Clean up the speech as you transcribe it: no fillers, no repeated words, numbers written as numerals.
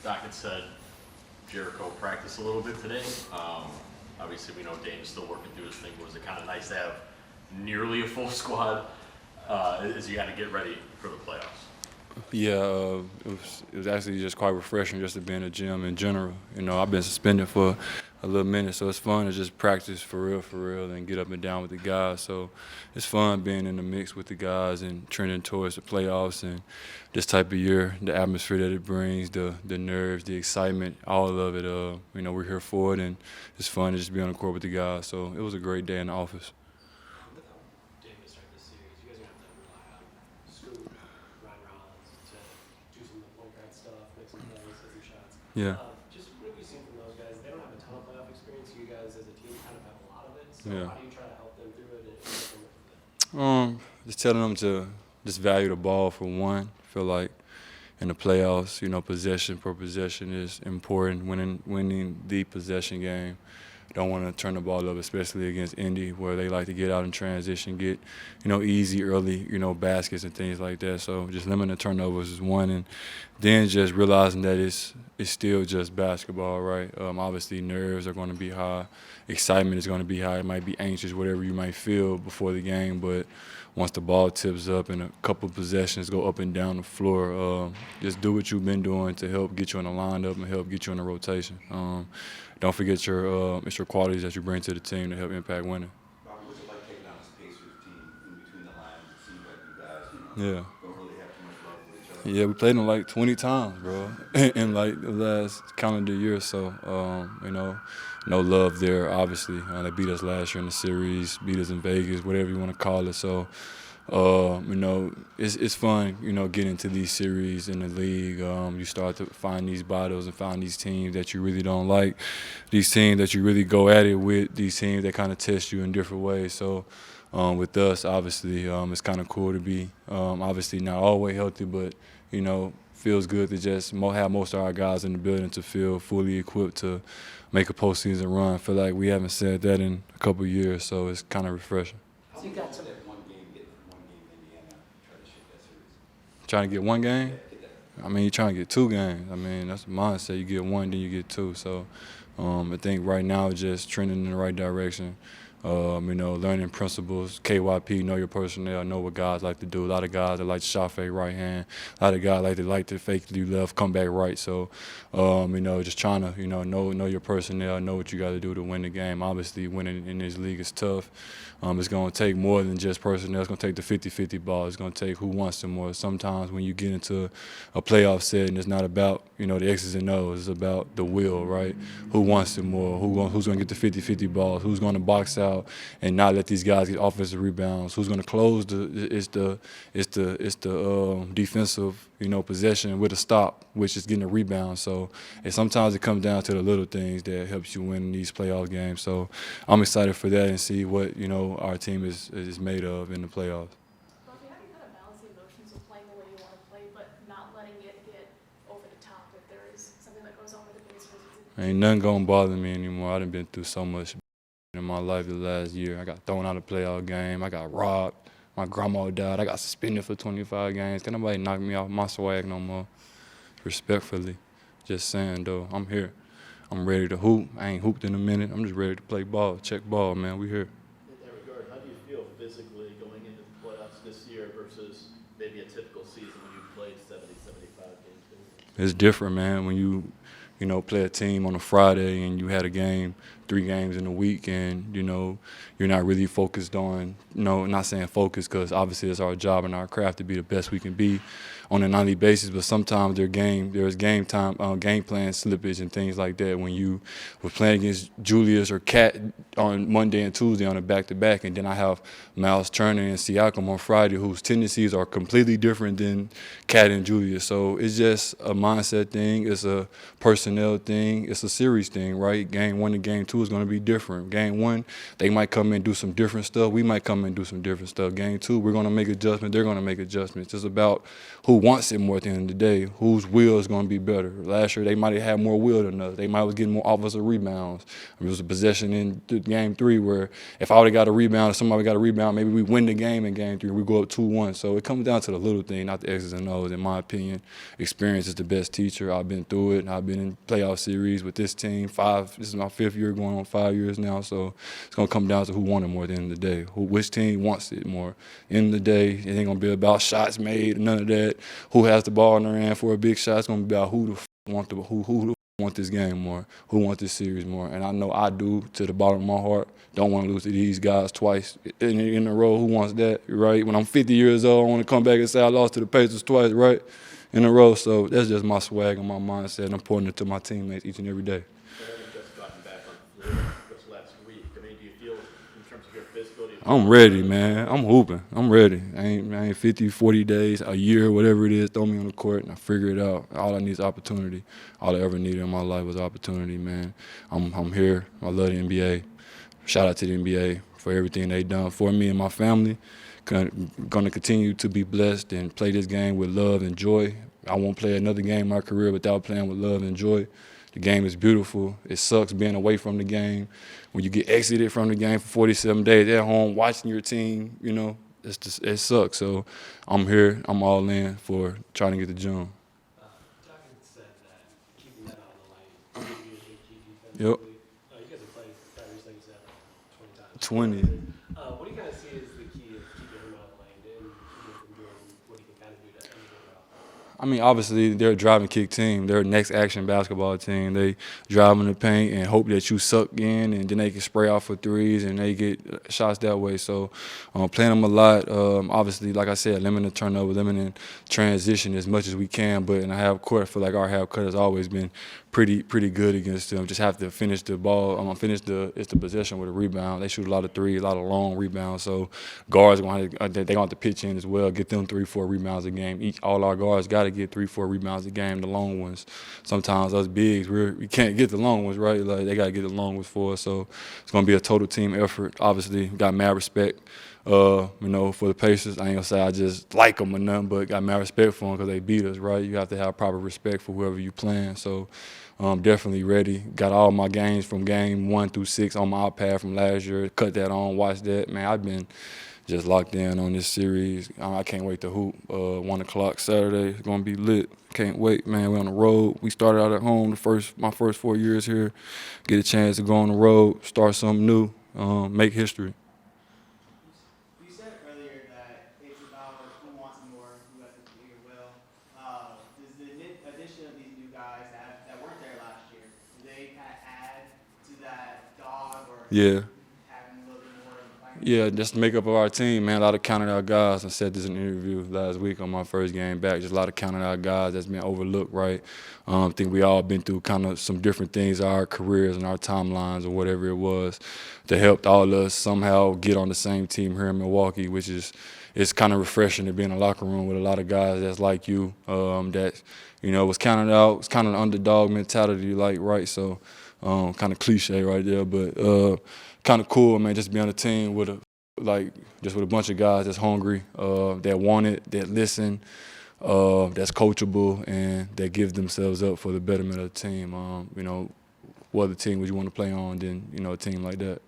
Dockett said Jericho practiced a little bit today. Obviously, we know Dame's still working through his thing. Was it kind of nice to have nearly a full squad as you got to get ready for the playoffs? Yeah, it was actually just quite refreshing just to be in the gym in general. You know, I've been suspended for a little minute, so it's fun to just practice for real, and get up and down with the guys. So it's fun being in the mix with the guys and trending towards the playoffs and this type of year, the atmosphere that it brings, the nerves, the excitement, all of it. You know, we're here for it, and it's fun to just be on the court with the guys. So it was a great day in the office. Yeah. Just what have you seen from those guys? They don't have a ton of playoff experience. You guys as a team kind of have a lot of it. So Yeah. how do you try to help them through it and get them from that? Just telling them to just value the ball for one. I feel like in the playoffs, you know, possession per possession is important. Winning the possession game. Don't want to turn the ball up, especially against Indy, where they like to get out in transition, get, you know, easy early, you know, baskets and things like that. So just limiting the turnovers is one, and then just realizing that it's still just basketball, right? Obviously, nerves are going to be high, excitement is going to be high. It might be anxious, whatever you might feel before the game, but once the ball tips up and a couple of possessions go up and down the floor, just do what you've been doing to help get you in the lineup and help get you in the rotation. Don't forget it's your qualities that you bring to the team to help impact winning. Bobby, what's it like taking on this Pacers team in between the lines? It seems like you guys, don't really have too much love for each other. Yeah, we played them like 20 times, bro, in like the last calendar year. So, you know, no love there, obviously. They beat us last year in the series, beat us in Vegas, whatever you want to call it. So, you know, it's fun, you know, getting into these series in the league. You start to find these battles and find these teams that you really don't like, these teams that you really go at it with, these teams that kind of test you in different ways. So with us, obviously, it's kind of cool to be obviously not always healthy, but, you know, feels good to just have most of our guys in the building to feel fully equipped to make a postseason run. I feel like we haven't said that in a couple of years, so it's kind of refreshing. So you got to that one game, get one game in Indiana, try to shake that series. Trying to get one game? I mean, you're trying to get 2 games. I mean, that's the mindset. You get 1, then you get 2. So I think right now just trending in the right direction. You know, learning principles, KYP, know your personnel, know what guys like to do. A lot of guys that like to shot fake right hand. A lot of guys like to fake to do left, come back right. So, you know, just trying to, you know your personnel, know what you got to do to win the game. Obviously, winning in this league is tough. It's going to take more than just personnel. It's going to take the 50-50 ball. It's going to take who wants it more. Sometimes when you get into a playoff setting, it's not about, you know, the X's and O's. It's about the will, right? Who wants it more? Who's going to get the 50-50 balls? Who's going to box out and not let these guys get offensive rebounds? Who's going to close the defensive, you know, possession with a stop, which is getting a rebound. So sometimes it comes down to the little things that helps you win these playoff games. So I'm excited for that and see what, you know, our team is made of in the playoffs. Bobby, how do you kind of balance the emotions of playing the way you want to play, but not letting it get over the top if there is something that goes on with the Pacers? Ain't nothing gonna bother me anymore. I done been through so much in my life the last year. I got thrown out of the playoff game. I got robbed. My grandma died. I got suspended for 25 games. Can't nobody knock me off my swag no more. Respectfully, just saying though, I'm here. I'm ready to hoop. I ain't hooped in a minute. I'm just ready to play ball, check ball, man. We here. In that regard, how do you feel physically going into the playoffs this year versus maybe a typical season when you played 70, 75 games? It's different, man. When you know, play a team on a Friday and you had a game, 3 games in a week, and, you know, you're not really focused on, you know, not saying focused because obviously it's our job and our craft to be the best we can be on a nightly basis, but sometimes there's game time, game plan slippage and things like that when you were playing against Julius or Cat on Monday and Tuesday on a back-to-back, and then I have Miles Turner and Siakam on Friday whose tendencies are completely different than Cat and Julius. So it's just a mindset thing, it's a personnel thing, it's a series thing, right? Game 1 to game 2 two is going to be different. Game one, they might come in and do some different stuff. We might come in and do some different stuff. Game two, we're going to make adjustments. They're going to make adjustments. It's about who wants it more at the end of the day, whose will is going to be better. Last year, they might have had more will than us. They might have getting more offensive rebounds. It was a possession in game three where if I would have got a rebound or somebody got a rebound, maybe we win the game in game three. We go up 2-1. So it comes down to the little thing, not the X's and O's, in my opinion. Experience is the best teacher. I've been through it. I've been in playoff series with this team. This is my 5th year, going on 5 years now. So it's going to come down to who won it more at the end of the day. Which team wants it more. End of the day, it ain't going to be about shots made, none of that. Who has the ball in their hand for a big shot. It's going to be about who want this game more, who wants this series more. And I know I do, to the bottom of my heart. Don't want to lose to these guys twice in a row. Who wants that, right? When I'm 50 years old, I want to come back and say I lost to the Pacers twice, right, in a row. So that's just my swag and my mindset, and I'm putting it to my teammates each and every day. You've just gotten back on the floor this last week. I mean, do you feel, in terms of your physicality? I'm ready, man. I'm hooping. I'm ready. I ain't 50, 40 days, a year, whatever it is, throw me on the court and I figure it out. All I need is opportunity. All I ever needed in my life was opportunity, man. I'm here. I love the NBA. Shout out to the NBA for everything they done for me and my family. Going to continue to be blessed and play this game with love and joy. I won't play another game in my career without playing with love and joy. The game is beautiful. It sucks being away from the game. When you get exited from the game for 47 days at home watching your team, you know, it sucks. So I'm here. I'm all in for trying to get the jump. Giannis said that keeping that on the lane would be a big key defensively. Yep. You guys have played Travis, like you said, 20. 20 times. What do you kind of see as the key of keeping him out of the lane and keeping him from doing what he can kind of do to end the game out? I mean, obviously, they're a drive and kick team. They're a next action basketball team. They drive in the paint and hope that you suck in, and then they can spray off for threes, and they get shots that way. So playing them a lot, obviously, like I said, limiting turnover, limiting transition as much as we can. But in a half court, I feel like our half court has always been pretty good against them. Just have to finish the ball. It's the possession with a rebound. They shoot a lot of threes, a lot of long rebounds. So guards they're going to have to pitch in as well, get them 3-4 rebounds a game. All our guards got to get 3-4 rebounds a game. The long ones. Sometimes us bigs we can't get the long ones, right? Like they got to get the long ones for us. So it's going to be a total team effort. Obviously, got mad respect. For the Pacers, I ain't gonna say I just like them or nothing, but got mad respect for them because they beat us, right? You have to have proper respect for whoever you playing. So definitely ready. Got all my games from game 1 through 6 on my iPad from last year. Cut that on, watch that. Man, I've been just locked in on this series. I can't wait to hoop. 1 o'clock Saturday. It's gonna be lit. Can't wait, man. We're on the road. We started out at home my first 4 years here. Get a chance to go on the road, start something new, make history. You said earlier that it's about who wants more, who has a bigger will. Does the addition of these new guys that weren't there last year, do they kind of add to that dog or Yeah. having a little bit more of a Yeah, just the makeup of our team, man. A lot of counted out guys. I said this in an interview last week on my first game back. Just a lot of counted out guys that's been overlooked, right? I think we all been through kind of some different things, our careers and our timelines or whatever it was, that helped all of us somehow get on the same team here in Milwaukee, which is it's kind of refreshing to be in a locker room with a lot of guys that's like you, that, was counted out. It's kind of an underdog mentality, like, right? So kind of cliche right there, but kind of cool, man, just be on a team with a bunch of guys that's hungry, that want it, that listen, that's coachable, and that give themselves up for the betterment of the team. What other team would you want to play on than, a team like that?